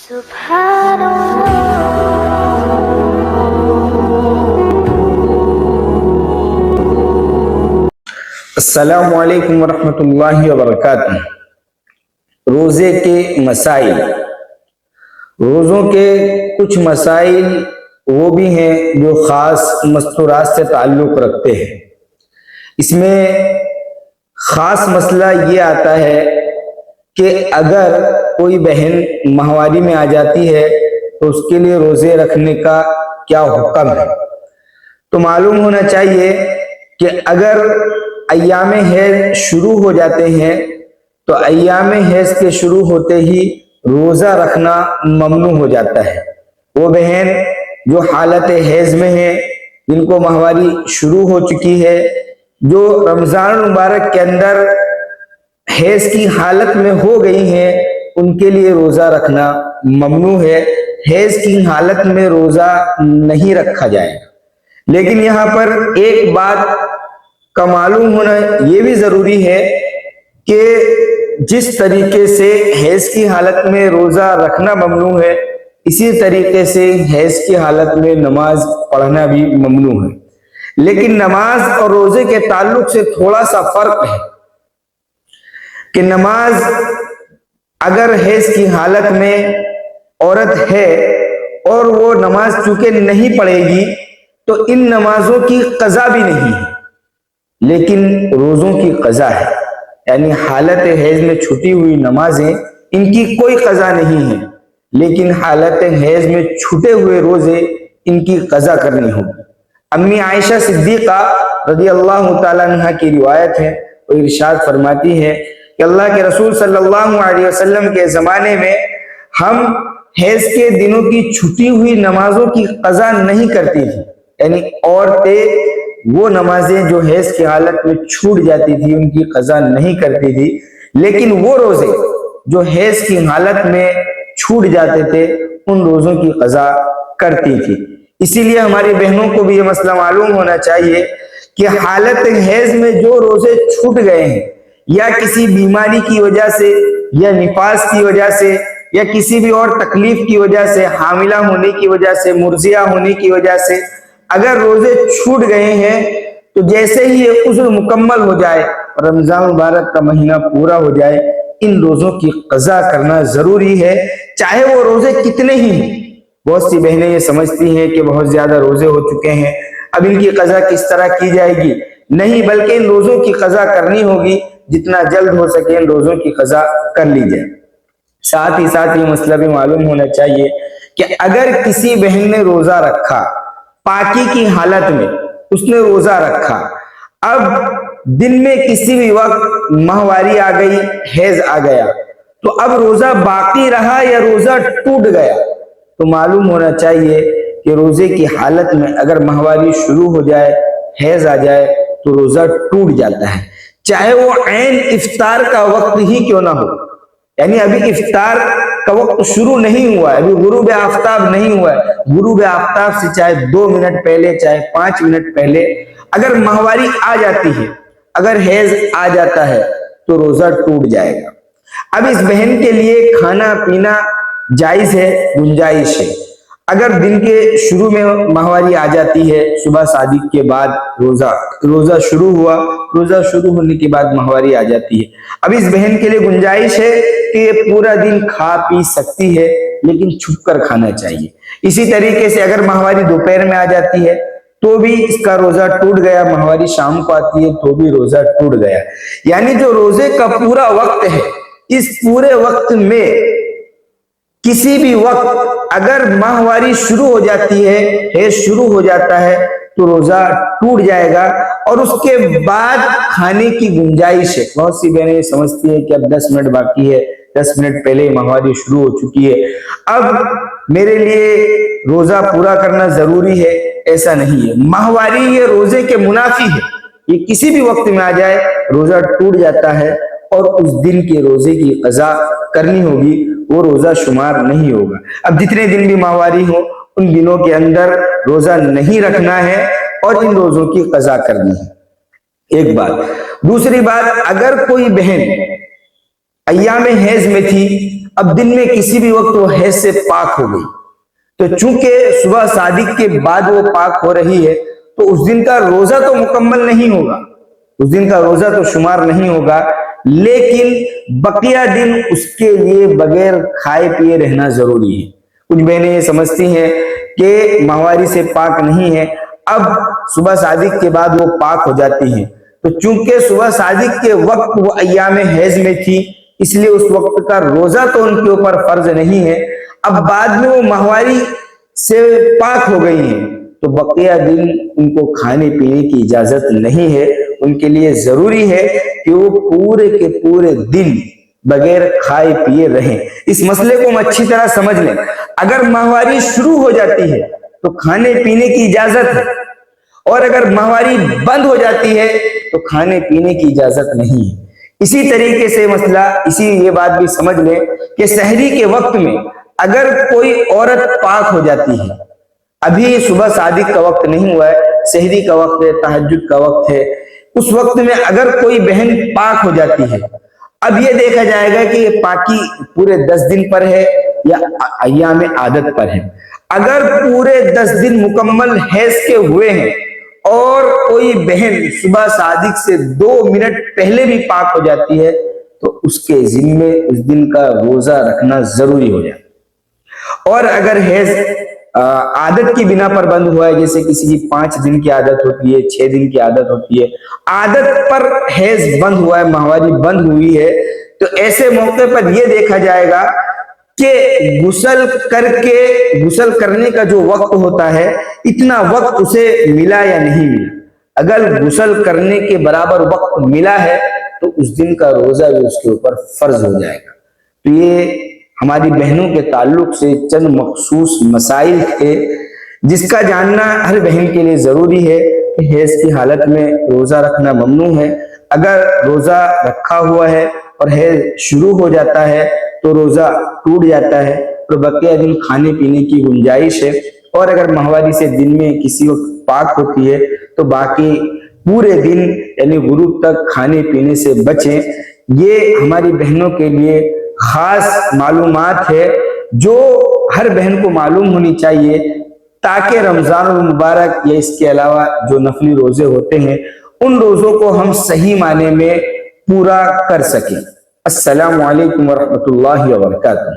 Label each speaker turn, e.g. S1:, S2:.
S1: السلام علیکم ورحمۃ اللہ وبرکاتہ۔ روزے کے مسائل۔ روزوں کے کچھ مسائل وہ بھی ہیں جو خاص مستورات سے تعلق رکھتے ہیں۔ اس میں خاص مسئلہ یہ آتا ہے کہ اگر کوئی بہن ماہواری میں آ جاتی ہے تو اس کے لیے روزے رکھنے کا کیا حکم ہے۔ تو معلوم ہونا چاہیے کہ اگر ایام حیض شروع ہو جاتے ہیں تو ایام حیض کے شروع ہوتے ہی روزہ رکھنا ممنوع ہو جاتا ہے۔ وہ بہن جو حالت حیض میں ہے، جن کو ماہواری شروع ہو چکی ہے، جو رمضان مبارک کے اندر حیض کی حالت میں ہو گئی ہیں، ان کے لیے روزہ رکھنا ممنوع ہے۔ حیض کی حالت میں روزہ نہیں رکھا جائے گا۔ لیکن یہاں پر ایک بات کا معلوم ہونا یہ بھی ضروری ہے کہ جس طریقے سے حیض کی حالت میں روزہ رکھنا ممنوع ہے، اسی طریقے سے حیض کی حالت میں نماز پڑھنا بھی ممنوع ہے۔ لیکن نماز اور روزے کے تعلق سے تھوڑا سا فرق ہے کہ نماز اگر حیض کی حالت میں عورت ہے اور وہ نماز چونکہ نہیں پڑھے گی تو ان نمازوں کی قضا بھی نہیں ہے، لیکن روزوں کی قضا ہے۔ یعنی حالت حیض میں چھٹی ہوئی نمازیں، ان کی کوئی قضا نہیں ہے، لیکن حالت حیض میں چھوٹے ہوئے روزے ان کی قضا کرنی ہوگی۔ امی عائشہ صدیقہ رضی اللہ تعالیٰ عنہ کی روایت ہے، وہ ارشاد فرماتی ہے کہ اللہ کے رسول صلی اللہ علیہ وسلم کے زمانے میں ہم حیض کے دنوں کی چھٹی ہوئی نمازوں کی قضا نہیں کرتی تھی۔ یعنی عورتیں وہ نمازیں جو حیض کی حالت میں چھوٹ جاتی تھی ان کی قضا نہیں کرتی تھی، لیکن وہ روزے جو حیض کی حالت میں چھوٹ جاتے تھے ان روزوں کی قضا کرتی تھی۔ اسی لیے ہماری بہنوں کو بھی یہ مسئلہ معلوم ہونا چاہیے کہ حالت حیض میں جو روزے چھوٹ گئے ہیں، یا کسی بیماری کی وجہ سے، یا نفاس کی وجہ سے، یا کسی بھی اور تکلیف کی وجہ سے، حاملہ ہونے کی وجہ سے، مرضعہ ہونے کی وجہ سے اگر روزے چھوٹ گئے ہیں تو جیسے ہی یہ عذر مکمل ہو جائے، رمضان مبارک کا مہینہ پورا ہو جائے، ان روزوں کی قضا کرنا ضروری ہے، چاہے وہ روزے کتنے ہی ہیں۔ بہت سی بہنیں یہ سمجھتی ہیں کہ بہت زیادہ روزے ہو چکے ہیں، اب ان کی قضا کس طرح کی جائے گی؟ نہیں، بلکہ ان روزوں کی قضا کرنی ہوگی، جتنا جلد ہو سکے ان روزوں کی قضا کر لی جائے۔ ساتھ ہی ساتھ یہ مسئلہ بھی معلوم ہونا چاہیے کہ اگر کسی بہن نے روزہ رکھا، پاکی کی حالت میں اس نے روزہ رکھا، اب دن میں کسی بھی وقت ماہواری آ گئی، حیض آ گیا، تو اب روزہ باقی رہا یا روزہ ٹوٹ گیا؟ تو معلوم ہونا چاہیے کہ روزے کی حالت میں اگر ماہواری شروع ہو جائے، حیض آ جائے تو روزہ ٹوٹ جاتا ہے، چاہے وہ عین افطار کا وقت ہی کیوں نہ ہو۔ یعنی ابھی افطار کا وقت شروع نہیں ہوا ہے، ابھی غروب آفتاب نہیں ہوا ہے، غروب آفتاب سے چاہے 2 منٹ پہلے، چاہے 5 منٹ پہلے اگر ماہواری آ جاتی ہے، اگر حیض آ جاتا ہے تو روزہ ٹوٹ جائے گا۔ اب اس بہن کے لیے کھانا پینا جائز ہے، گنجائش ہے۔ اگر دن کے شروع میں ماہواری آ جاتی ہے، صبح صادق کے بعد روزہ شروع ہوا، روزہ شروع ہونے کے بعد ماہواری آ جاتی ہے، اب اس بہن کے لیے گنجائش ہے کہ یہ پورا دن کھا پی سکتی ہے، لیکن چھپ کر کھانا چاہیے۔ اسی طریقے سے اگر ماہواری دوپہر میں آ جاتی ہے تو بھی اس کا روزہ ٹوٹ گیا، ماہواری شام کو آتی ہے تو بھی روزہ ٹوٹ گیا۔ یعنی جو روزے کا پورا وقت ہے، اس پورے وقت میں کسی بھی وقت اگر ماہواری شروع ہو جاتی ہے، حیض شروع ہو جاتا ہے تو روزہ ٹوٹ جائے گا، اور اس کے بعد کھانے کی گنجائش ہے۔ بہت سی بہنیں سمجھتی ہیں کہ اب 10 منٹ باقی ہے، 10 منٹ پہلے ماہواری شروع ہو چکی ہے، اب میرے لیے روزہ پورا کرنا ضروری ہے۔ ایسا نہیں ہے، ماہواری یہ روزے کے منافی ہے، یہ کسی بھی وقت میں آ جائے روزہ ٹوٹ جاتا ہے، اور اس دن کے روزے کی قضا کرنی ہوگی، وہ روزہ شمار نہیں ہوگا۔ اب جتنے دن بھی ماہواری ہو ان دنوں کے اندر روزہ نہیں رکھنا ہے اور ان روزوں کی قضا کرنی ہے، ایک بات۔ دوسری بات، اگر کوئی بہن ایام حیض میں تھی، اب دن میں کسی بھی وقت وہ حیض سے پاک ہو گئی، تو چونکہ صبح صادق کے بعد وہ پاک ہو رہی ہے تو اس دن کا روزہ تو مکمل نہیں ہوگا، اس دن کا روزہ تو شمار نہیں ہوگا، لیکن بقیہ دن اس کے لیے بغیر کھائے پیے رہنا ضروری ہے۔ کچھ بہنیں یہ سمجھتی ہیں کہ ماہواری سے پاک نہیں ہے، اب صبح صادق کے بعد وہ پاک ہو جاتی ہیں، تو چونکہ صبح صادق کے وقت وہ ایام حیض میں تھی اس لیے اس وقت کا روزہ تو ان کے اوپر فرض نہیں ہے، اب بعد میں وہ ماہواری سے پاک ہو گئی ہیں تو بقیہ دن ان کو کھانے پینے کی اجازت نہیں ہے، ان کے لیے ضروری ہے کہ وہ پورے کے پورے دن بغیر کھائے پیے رہیں۔ اس مسئلے کو ہم اچھی طرح سمجھ لیں، اگر ماہواری شروع ہو جاتی ہے تو کھانے پینے کی اجازت ہے، اور اگر ماہواری بند ہو جاتی ہے تو کھانے پینے کی اجازت نہیں ہے۔ اسی طریقے سے مسئلہ یہ بات بھی سمجھ لیں کہ سحری کے وقت میں اگر کوئی عورت پاک ہو جاتی ہے، ابھی صبح صادق کا وقت نہیں ہوا ہے، سحری کا وقت ہے، تہجد کا وقت ہے، اس وقت میں اگر کوئی بہن پاک ہو جاتی ہے، اب یہ دیکھا جائے گا کہ یہ پاکی پورے 10 دن پر ہے یا ایام عادت پر ہے۔ اگر پورے 10 دن مکمل حیض کے ہوئے ہیں اور کوئی بہن صبح صادق سے 2 منٹ پہلے بھی پاک ہو جاتی ہے تو اس کے ذمے اس دن کا روزہ رکھنا ضروری ہو جاتا ہے۔ اور اگر حیض عادت کی بنا پر بند ہوا ہے، جیسے کسی کی 5 دن کی عادت ہوتی ہے، 6 دن کی عادت ہوتی ہے، عادت پر حیض بند ہوا ہے، ماہواری بند ہوئی ہے، تو ایسے موقع پر یہ دیکھا جائے گا کہ غسل کرنے کا جو وقت ہوتا ہے اتنا وقت اسے ملا یا نہیں ملا۔ اگر غسل کرنے کے برابر وقت ملا ہے تو اس دن کا روزہ بھی اس کے اوپر فرض ہو جائے گا۔ تو یہ ہماری بہنوں کے تعلق سے چند مخصوص مسائل تھے جس کا جاننا ہر بہن کے لیے ضروری ہے کہ حیض کی حالت میں روزہ رکھنا ممنوع ہے۔ اگر روزہ رکھا ہوا ہے اور حیض شروع ہو جاتا ہے تو روزہ ٹوٹ جاتا ہے اور بقیہ دن کھانے پینے کی گنجائش ہے، اور اگر ماہواری سے دن میں کسی وقت پاک ہوتی ہے تو باقی پورے دن یعنی غروب تک کھانے پینے سے بچیں۔ یہ ہماری بہنوں کے لیے خاص معلومات ہے جو ہر بہن کو معلوم ہونی چاہیے تاکہ رمضان المبارک یا اس کے علاوہ جو نفلی روزے ہوتے ہیں ان روزوں کو ہم صحیح معنی میں پورا کر سکیں۔ السلام علیکم ورحمۃ اللہ وبرکاتہ۔